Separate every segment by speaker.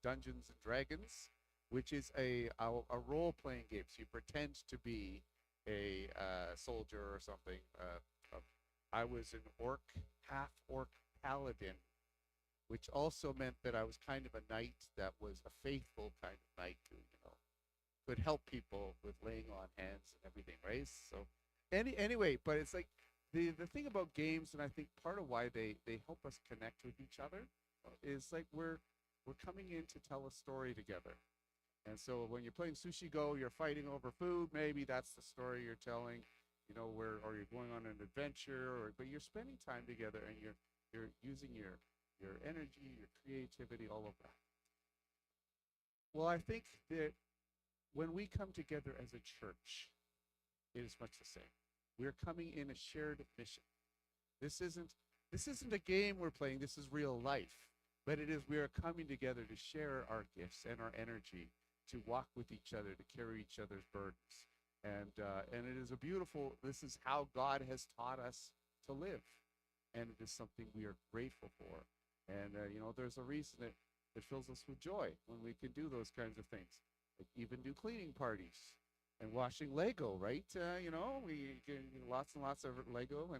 Speaker 1: Dungeons and Dragons, which is a role playing game. So you pretend to be a soldier or something. I was an orc, half orc paladin, which also meant that I was kind of a knight that was a faithful kind of knight who, could help people with laying on hands and everything, right? So, anyway, but it's like the thing about games, and I think part of why they help us connect with each other is like we're coming in to tell a story together. And so when you're playing Sushi Go, you're fighting over food. Maybe that's the story you're telling, where or you're going on an adventure, but you're spending time together and you're using your energy, your creativity, all of that. Well, I think that when we come together as a church, it is much the same. We're coming in a shared mission. This isn't this isn't a game we're playing. This is real life. But it is we are coming together to share our gifts and our energy, to walk with each other, to carry each other's burdens, and it is a beautiful. This is how God has taught us to live, and it is something we are grateful for. And there's a reason it fills us with joy when we can do those kinds of things, like even do cleaning parties and washing Lego, right? We get lots and lots of Lego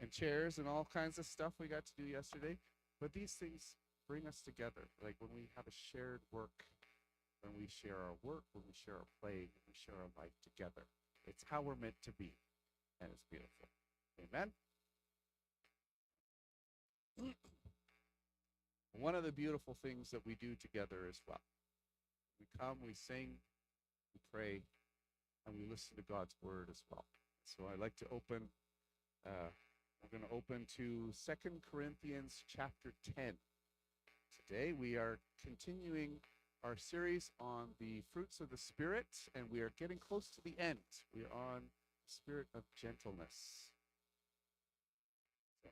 Speaker 1: and chairs and all kinds of stuff we got to do yesterday. But these things bring us together. Like when we have a shared work, when we share our work, when we share our play, when we share our life together. It's how we're meant to be, and it's beautiful. Amen. One of the beautiful things that we do together as well. We come, we sing, we pray, and we listen to God's word as well. So I'd like to open, we're going to open to 2 Corinthians chapter 10. Today we are continuing our series on the fruits of the Spirit, and we are getting close to the end. We are on the spirit of gentleness. So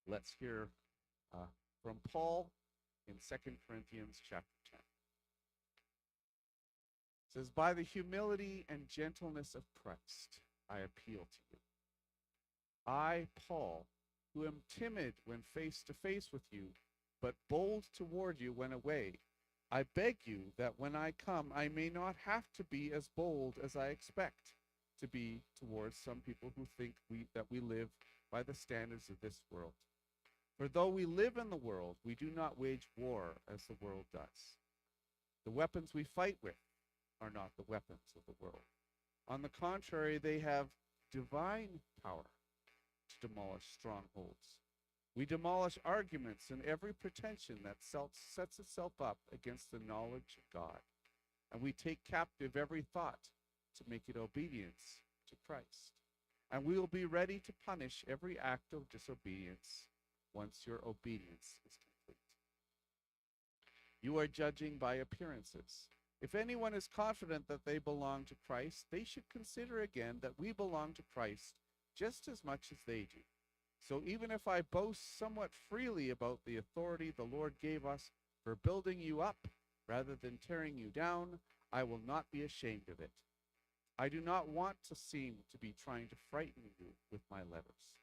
Speaker 1: let's hear from Paul in 2 Corinthians chapter 10. It says, "By the humility and gentleness of Christ, I appeal to you. I, Paul, who am timid when face to face with you, but bold toward you when away, I beg you that when I come, I may not have to be as bold as I expect to be towards some people who think that we live by the standards of this world. For though we live in the world, we do not wage war as the world does. The weapons we fight with are not the weapons of the world. On the contrary, they have divine power to demolish strongholds. We demolish arguments and every pretension that sets itself up against the knowledge of God. And we take captive every thought to make it obedience to Christ. And we will be ready to punish every act of disobedience once your obedience is complete. You are judging by appearances. If anyone is confident that they belong to Christ, they should consider again that we belong to Christ just as much as they do. So even if I boast somewhat freely about the authority the Lord gave us for building you up rather than tearing you down, I will not be ashamed of it. I do not want to seem to be trying to frighten you with my letters.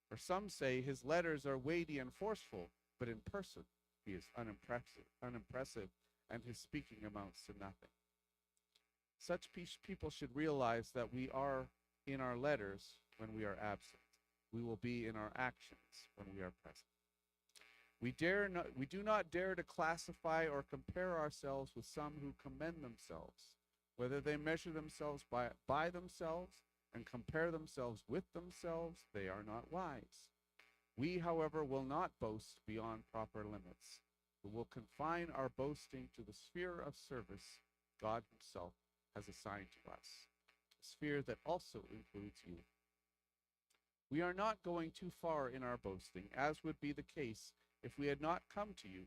Speaker 1: For some say his letters are weighty and forceful, but in person he is unimpressive, and his speaking amounts to nothing. Such people should realize that we are in our letters when we are absent. We will be in our actions when we are present. We do not dare to classify or compare ourselves with some who commend themselves. Whether they measure themselves by themselves and compare themselves with themselves, they are not wise. We, however, will not boast beyond proper limits, but will confine our boasting to the sphere of service God himself has assigned to us, a sphere that also includes you. We are not going too far in our boasting, as would be the case if we had not come to you,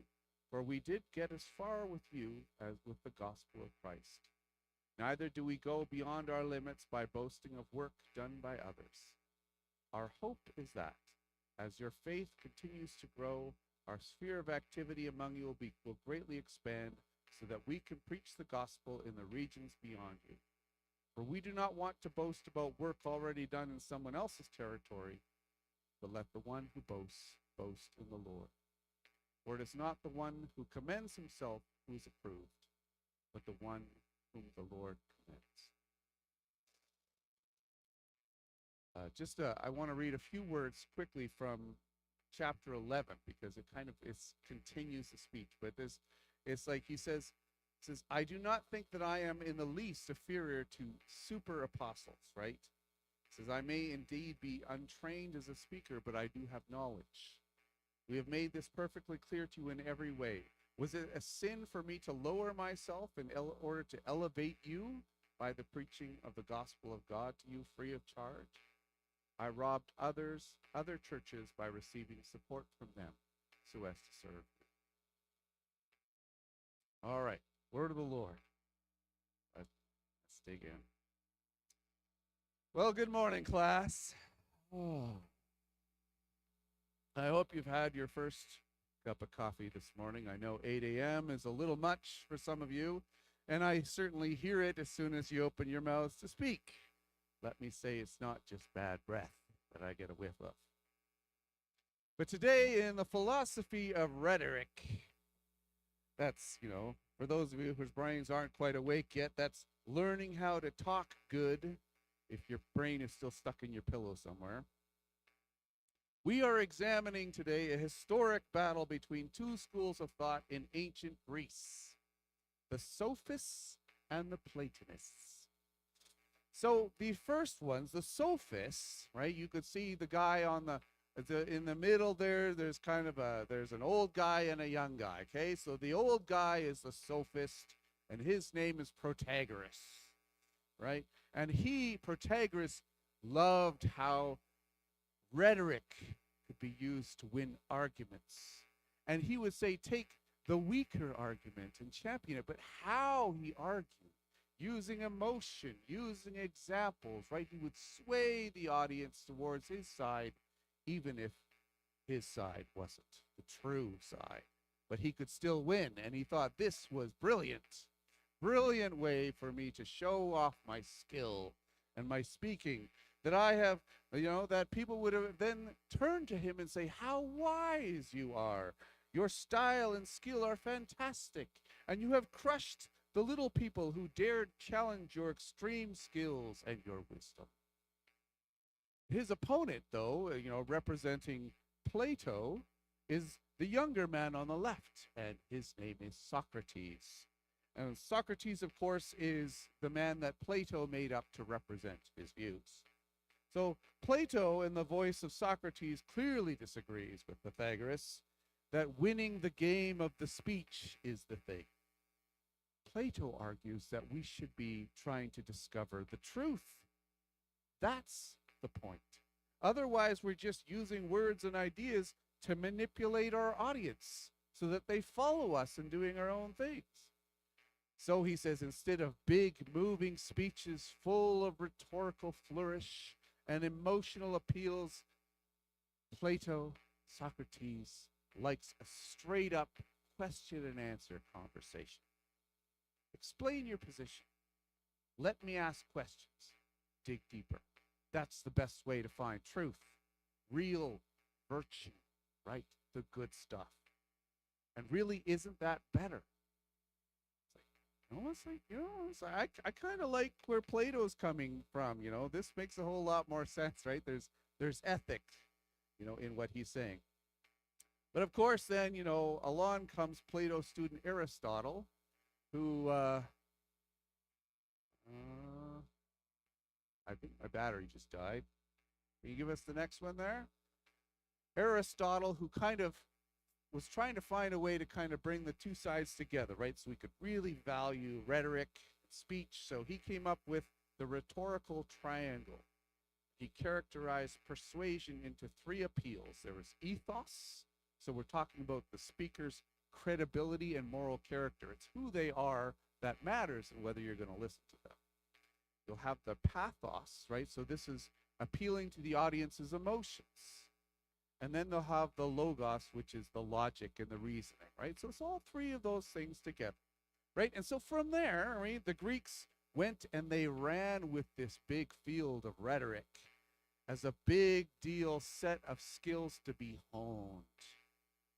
Speaker 1: for we did get as far with you as with the gospel of Christ. Neither do we go beyond our limits by boasting of work done by others. Our hope is that, as your faith continues to grow, our sphere of activity among you will greatly expand, so that we can preach the gospel in the regions beyond you. For we do not want to boast about work already done in someone else's territory, but let the one who boasts boast in the Lord. For it is not the one who commends himself who is approved, but the one whom the Lord commends. I want to read a few words quickly from chapter 11 because it continues the speech. But it's like he says, I do not think that I am in the least inferior to super apostles, right? He says, I may indeed be untrained as a speaker, but I do have knowledge. We have made this perfectly clear to you in every way. Was it a sin for me to lower myself in order to elevate you by the preaching of the gospel of God to you free of charge? I robbed other churches by receiving support from them so as to serve you. All right, word of the Lord. Let's dig in. Well, good morning, class. Oh. I hope you've had your first cup of coffee this morning. I know 8 a.m. is a little much for some of you, and I certainly hear it as soon as you open your mouths to speak. Let me say it's not just bad breath that I get a whiff of. But today in the philosophy of rhetoric, that's, for those of you whose brains aren't quite awake yet, that's learning how to talk good if your brain is still stuck in your pillow somewhere. We are examining today a historic battle between two schools of thought in ancient Greece, the Sophists and the Platonists. So the first ones, the Sophists, right? You could see the guy in the middle there. There's there's an old guy and a young guy. Okay, so the old guy is the Sophist, and his name is Protagoras, right? And Protagoras, loved how rhetoric could be used to win arguments. And he would say, take the weaker argument and champion it. But how he argued, using emotion, using examples, right? He would sway the audience towards his side, even if his side wasn't the true side. But he could still win. And he thought this was brilliant. Brilliant way for me to show off my skill and my speaking, that I have, that people would have then turned to him and say, how wise you are. Your style and skill are fantastic, and you have crushed the little people who dared challenge your extreme skills and your wisdom. His opponent, though, representing Plato, is the younger man on the left, and his name is Socrates. And Socrates, of course, is the man that Plato made up to represent his views. So Plato, in the voice of Socrates, clearly disagrees with Pythagoras that winning the game of the speech is the thing. Plato argues that we should be trying to discover the truth. That's the point. Otherwise, we're just using words and ideas to manipulate our audience so that they follow us in doing our own things. So he says, instead of big, moving speeches full of rhetorical flourish and emotional appeals, Plato, Socrates, likes a straight-up question and answer conversation. Explain your position. Let me ask questions. Dig deeper. That's the best way to find truth, real virtue, right? The good stuff. And really, isn't that better? I kind of like where Plato's coming from. This makes a whole lot more sense, right? There's ethics, in what he's saying. But of course, then, along comes Plato's student Aristotle, who, I think my battery just died. Can you give us the next one there? Aristotle, who kind of was trying to find a way to kind of bring the two sides together, right? So we could really value rhetoric, speech. So he came up with the rhetorical triangle. He characterized persuasion into three appeals. There was ethos. So we're talking about the speaker's credibility and moral character. It's who they are that matters and whether you're going to listen to them. You'll have the pathos, right? So this is appealing to the audience's emotions. And then they'll have the logos, which is the logic and the reasoning, right? So it's all three of those things together, right? And so from there, right, the Greeks went and they ran with this big field of rhetoric as a big deal set of skills to be honed,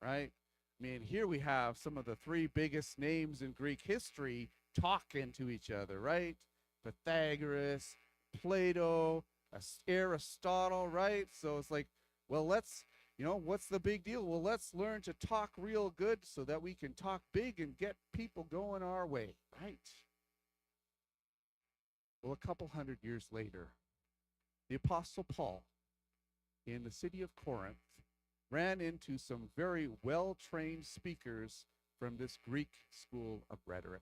Speaker 1: right? I mean, here we have some of the three biggest names in Greek history talking to each other, right? Pythagoras, Plato, Aristotle, right? So it's like, well, what's the big deal? Well, let's learn to talk real good so that we can talk big and get people going our way, right? Well, a couple hundred years later, the Apostle Paul in the city of Corinth ran into some very well-trained speakers from this Greek school of rhetoric.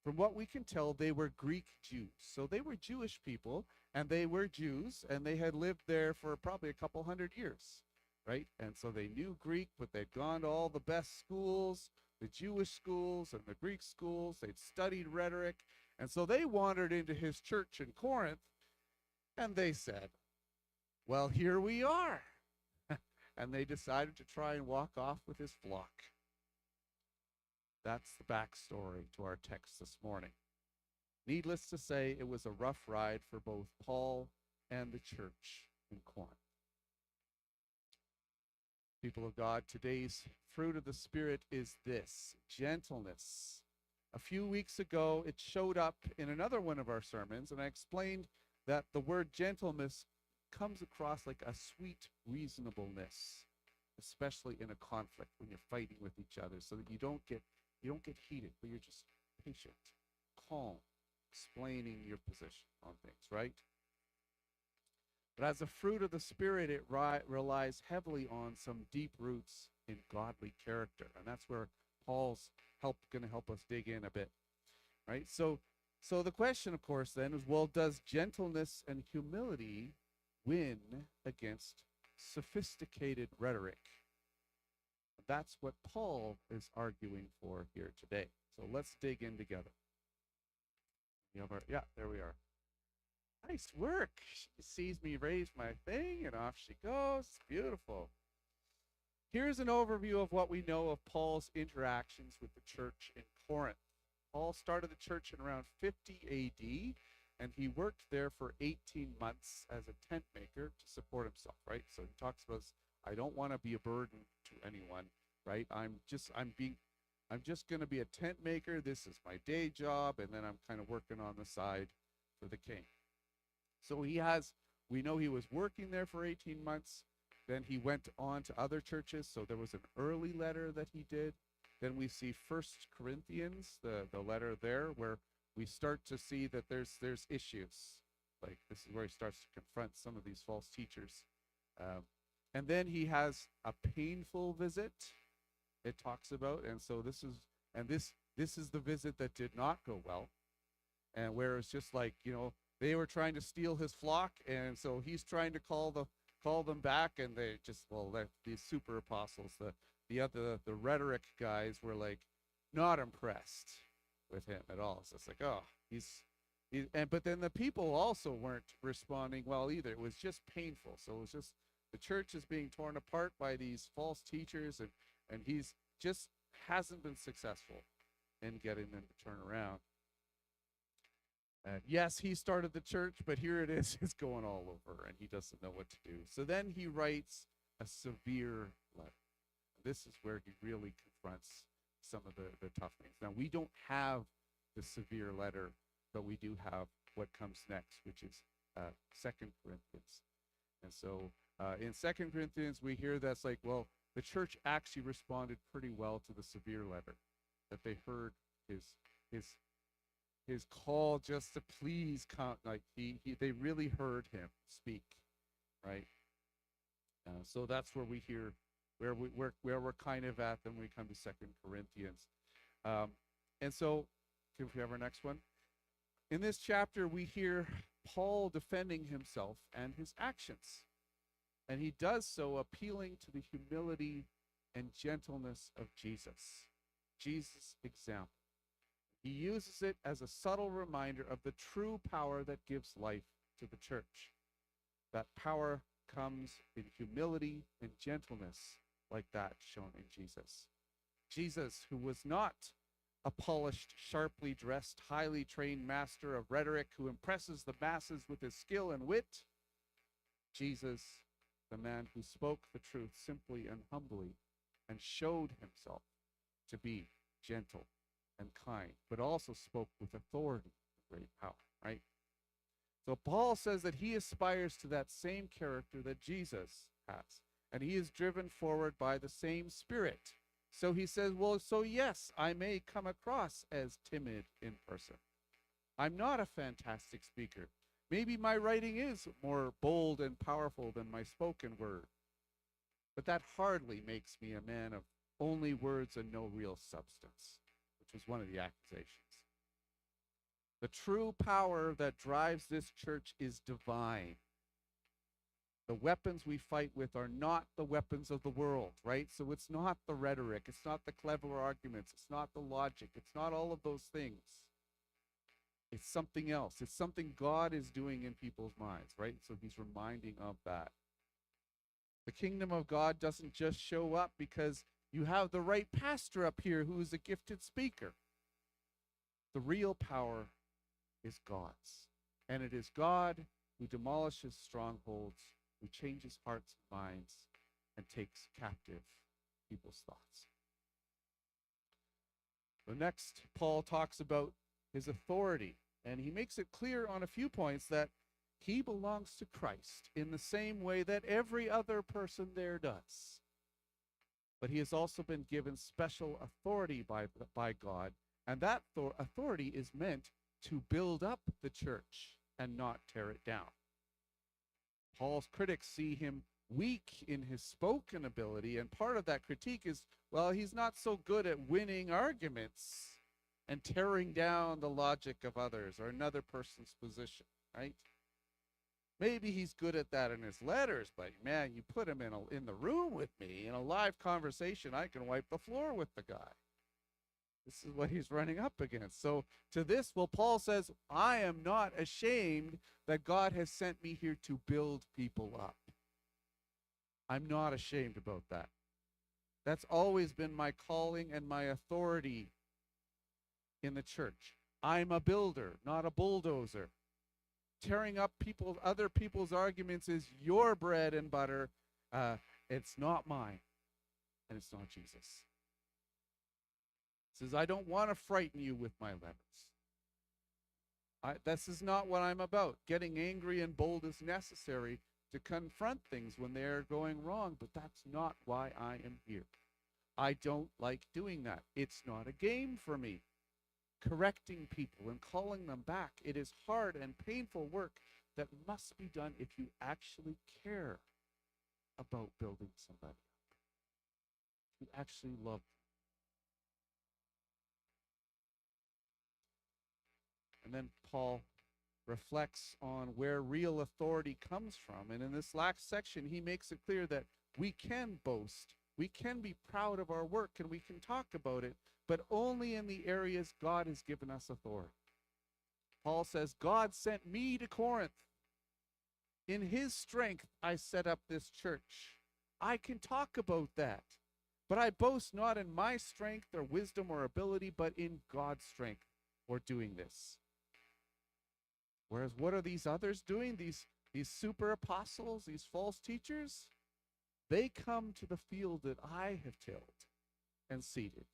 Speaker 1: From what we can tell, they were Greek Jews. So they were Jewish people, and they were Jews, and they had lived there for probably a couple hundred years, right? And so they knew Greek, but they'd gone to all the best schools, the Jewish schools and the Greek schools. They'd studied rhetoric. And so they wandered into his church in Corinth, and they said, well, here we are. And they decided to try and walk off with his flock. That's the backstory to our text this morning. Needless to say, it was a rough ride for both Paul and the church in Corinth. People of God, today's fruit of the Spirit is this: gentleness. A few weeks ago, it showed up in another one of our sermons, and I explained that the word gentleness comes across like a sweet reasonableness, especially in a conflict when you're fighting with each other, so that you don't get heated, but you're just patient, calm, explaining your position on things, right? But as a fruit of the Spirit, it relies heavily on some deep roots in godly character, and that's where Paul's going to help us dig in a bit, right? So the question, of course, then is, well, does gentleness and humility win against sophisticated rhetoric? That's what Paul is arguing for here today. So let's dig in together. There we are. Nice work. She sees me raise my thing, and off she goes. Beautiful. Here's an overview of what we know of Paul's interactions with the church in Corinth. Paul started the church in around 50 AD, and he worked there for 18 months as a tent maker to support himself, right? So he talks about, I don't want to be a burden to anyone, right? I'm just going to be a tent maker. This is my day job, and then I'm kind of working on the side for the king. So we know he was working there for 18 months. Then he went on to other churches. So there was an early letter that he did. Then we see 1 Corinthians, the letter there, where we start to see that there's issues. Like, this is where he starts to confront some of these false teachers. And then he has a painful visit, it talks about. And so this is the visit that did not go well. And where it's just like, they were trying to steal his flock, and so he's trying to call them back, and they just, these super apostles, the rhetoric guys were like not impressed with him at all. So it's like, but then the people also weren't responding well either. It was just painful. So it was just, the church is being torn apart by these false teachers, and he's just hasn't been successful in getting them to turn around. Yes, he started the church, but here it is, it's going all over, and he doesn't know what to do. So then he writes a severe letter. This is where he really confronts some of the tough things. Now, we don't have the severe letter, but we do have what comes next, which is 2 Corinthians. And so in 2 Corinthians, we hear that's like, well, the church actually responded pretty well to the severe letter, that they heard his call just to please come. Like they really heard him speak, right? So that's where we hear where we're kind of at. Then we come to 2 Corinthians, and so can we have our next one? In this chapter, we hear Paul defending himself and his actions, and he does so appealing to the humility and gentleness of Jesus. Jesus' example. He uses it as a subtle reminder of the true power that gives life to the church. That power comes in humility and gentleness, like that shown in Jesus. Jesus, who was not a polished, sharply dressed, highly trained master of rhetoric who impresses the masses with his skill and wit. Jesus, the man who spoke the truth simply and humbly and showed himself to be gentle and kind, but also spoke with authority and great power, right? So Paul says that he aspires to that same character that Jesus has, and he is driven forward by the same Spirit. So he says, well, so yes, I may come across as timid in person. I'm not a fantastic speaker. Maybe my writing is more bold and powerful than my spoken word. But that hardly makes me a man of only words and no real substance, which was one of the accusations. The true power that drives this church is divine. The weapons we fight with are not the weapons of the world, right? So it's not the rhetoric, it's not the clever arguments, it's not the logic, it's not all of those things. It's something else. It's something God is doing in people's minds, right? So he's reminding of that. The kingdom of God doesn't just show up because you have the right pastor up here who is a gifted speaker. The real power is God's. And it is God who demolishes strongholds, who changes hearts and minds, and takes captive people's thoughts. The next, Paul talks about his authority, and he makes it clear on a few points that he belongs to Christ in the same way that every other person there does. But he has also been given special authority by God, and that authority is meant to build up the church and not tear it down. Paul's critics see him weak in his spoken ability, and part of that critique is, well, he's not so good at winning arguments and tearing down the logic of others or another person's position, right? Maybe he's good at that in his letters, but man, you put him in the room with me in a live conversation, I can wipe the floor with the guy. This is what he's running up against. So to this, well, Paul says, I am not ashamed that God has sent me here to build people up. I'm not ashamed about that. That's always been my calling and my authority in the church. I'm a builder, not a bulldozer. Tearing up other people's arguments is your bread and butter. It's not mine, and it's not Jesus. He says, I don't want to frighten you with my letters. This is not what I'm about. Getting angry and bold is necessary to confront things when they're going wrong, but that's not why I am here. I don't like doing that. It's not a game for me. Correcting people and calling them back, it is hard and painful work that must be done if you actually care about building somebody up. You actually love them. And then Paul reflects on where real authority comes from. And in this last section, he makes it clear that we can boast, we can be proud of our work, and we can talk about it, but only in the areas God has given us authority. Paul says, God sent me to Corinth. In his strength, I set up this church. I can talk about that, but I boast not in my strength or wisdom or ability, but in God's strength for doing this. Whereas what are these others doing? These super apostles, these false teachers? They come to the field that I have tilled and seeded.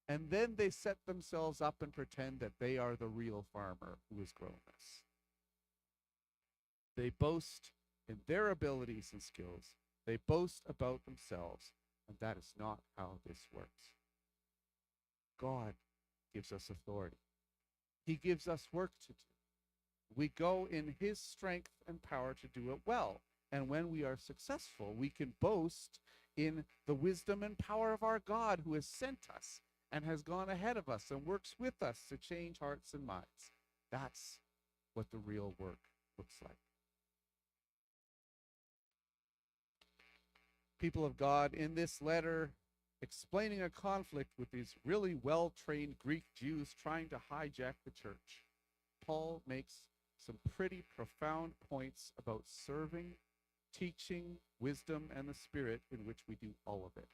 Speaker 1: And then they set themselves up and pretend that they are the real farmer who has grown this. They boast in their abilities and skills. They boast about themselves, and that is not how this works. God gives us authority. He gives us work to do. We go in his strength and power to do it well. And when we are successful, we can boast in the wisdom and power of our God who has sent us and has gone ahead of us and works with us to change hearts and minds. That's what the real work looks like. People of God, in this letter, explaining a conflict with these really well-trained Greek Jews trying to hijack the church, Paul makes some pretty profound points about serving, teaching, wisdom, and the Spirit in which we do all of it.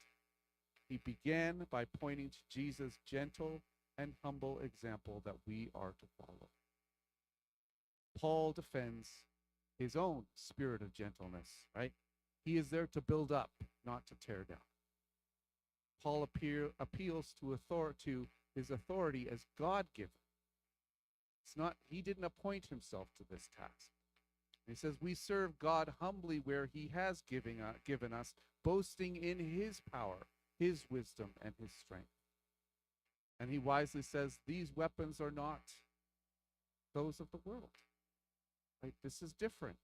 Speaker 1: He began by pointing to Jesus' gentle and humble example that we are to follow. Paul defends his own spirit of gentleness, right? He is there to build up, not to tear down. Paul appeals to his authority as God-given. It's not, he didn't appoint himself to this task. He says, we serve God humbly where he has given us, boasting in his power, his wisdom, and his strength. And he wisely says, these weapons are not those of the world. Right? This is different.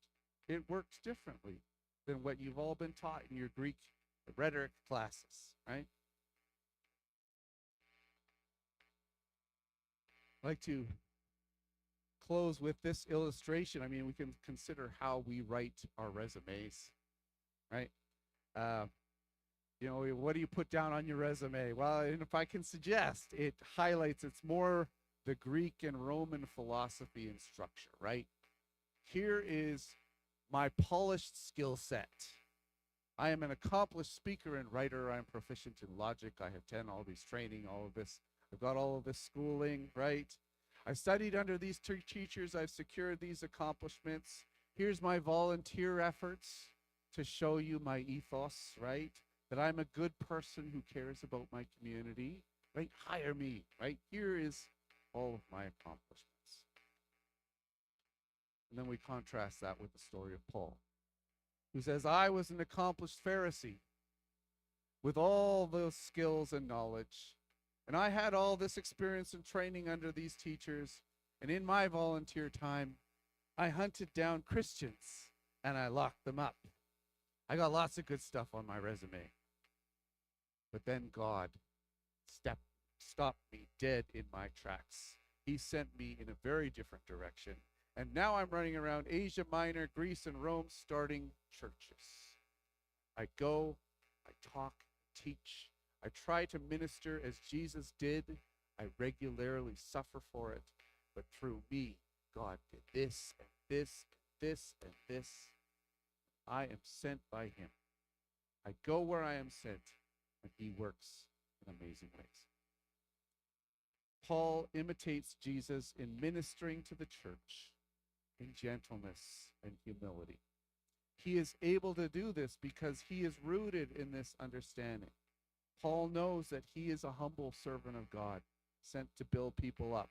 Speaker 1: It works differently than what you've all been taught in your Greek rhetoric classes, right? I'd like to close with this illustration. I mean, we can consider how we write our resumes, right? What do you put down on your resume? Well, and if I can suggest, it highlights, it's more the Greek and Roman philosophy and structure, right? Here is my polished skill set. I am an accomplished speaker and writer. I am proficient in logic. I have 10 all these training, all of this. I've got all of this schooling, right? I studied under these teachers. I've secured these accomplishments. Here's my volunteer efforts to show you my ethos, right? That I'm a good person who cares about my community, right? Hire me, right? Here is all of my accomplishments. And then we contrast that with the story of Paul, who says, I was an accomplished Pharisee with all those skills and knowledge. And I had all this experience and training under these teachers. And in my volunteer time, I hunted down Christians and I locked them up. I got lots of good stuff on my resume. But then God stopped me dead in my tracks. He sent me in a very different direction. And now I'm running around Asia Minor, Greece, and Rome, starting churches. I go, I talk, teach. I try to minister as Jesus did. I regularly suffer for it. But through me, God did this and this and this and this. I am sent by him. I go where I am sent, and he works in amazing ways. Paul imitates Jesus in ministering to the church in gentleness and humility. He is able to do this because he is rooted in this understanding. Paul knows that he is a humble servant of God, sent to build people up.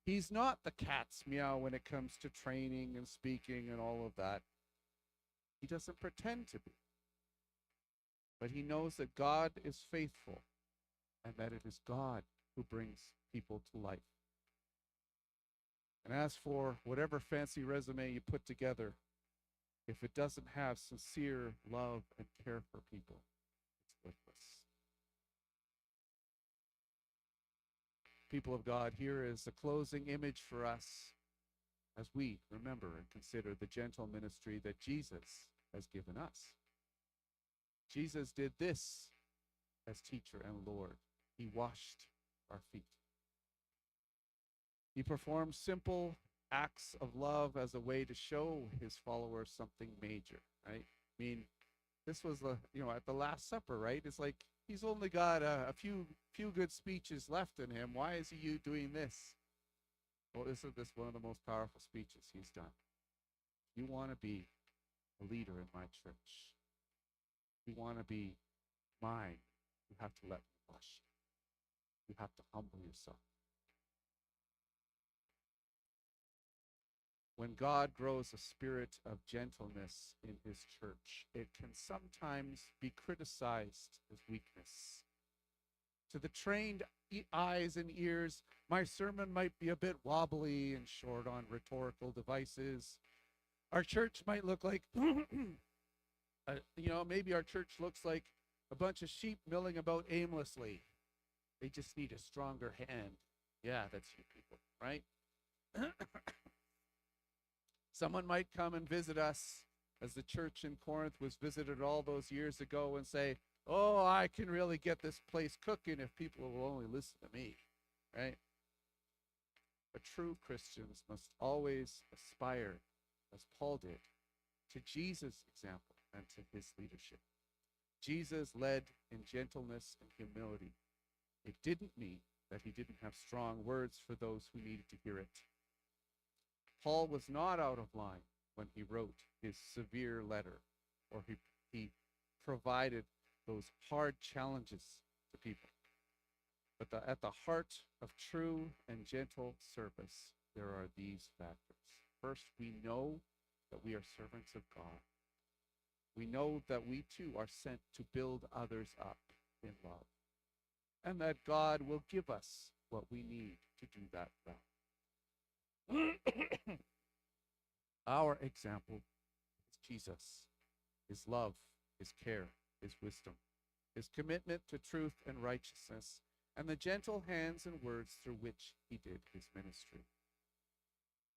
Speaker 1: He's not the cat's meow when it comes to training and speaking and all of that. He doesn't pretend to be. But he knows that God is faithful and that it is God who brings people to life. And as for whatever fancy resume you put together, if it doesn't have sincere love and care for people, it's worthless. People of God, here is the closing image for us as we remember and consider the gentle ministry that Jesus has given us. Jesus did this as teacher and Lord. He washed our feet. He performed simple acts of love as a way to show his followers something major, right? I mean, this was at the Last Supper, right? It's like he's only got a few good speeches left in him. Why is he doing this? Well, isn't this one of the most powerful speeches he's done? You want to be a leader in my church. You want to be mine. You have to let me wash you. You have to humble yourself. When God grows a spirit of gentleness in his church, it can sometimes be criticized as weakness. To the trained eyes and ears, my sermon might be a bit wobbly and short on rhetorical devices. Our church might look like, maybe our church looks like a bunch of sheep milling about aimlessly. They just need a stronger hand. Yeah, that's you people, right? Someone might come and visit us as the church in Corinth was visited all those years ago and say, oh, I can really get this place cooking if people will only listen to me, right? But true Christians must always aspire, as Paul did, to Jesus' example and to his leadership. Jesus led in gentleness and humility. It didn't mean that he didn't have strong words for those who needed to hear it. Paul was not out of line when he wrote his severe letter, or he provided those hard challenges the people. But at the heart of true and gentle service, there are these factors. First, we know that we are servants of God. We know that we too are sent to build others up in love, and that God will give us what we need to do that well. Our example is Jesus, his love, his care, his wisdom, his commitment to truth and righteousness, and the gentle hands and words through which he did his ministry.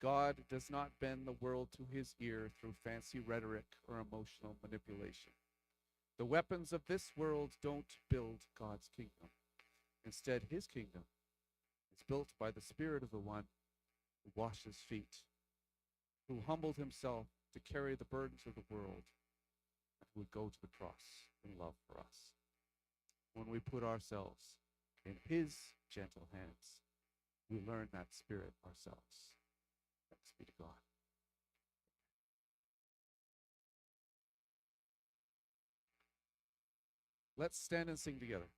Speaker 1: God does not bend the world to his ear through fancy rhetoric or emotional manipulation. The weapons of this world don't build God's kingdom. Instead, his kingdom is built by the Spirit of the one who washes feet, who humbled himself to carry the burdens of the world, and who would go to the cross in love for us. When we put ourselves in his gentle hands, we learn that spirit ourselves. Thanks be to God. Let's stand and sing together.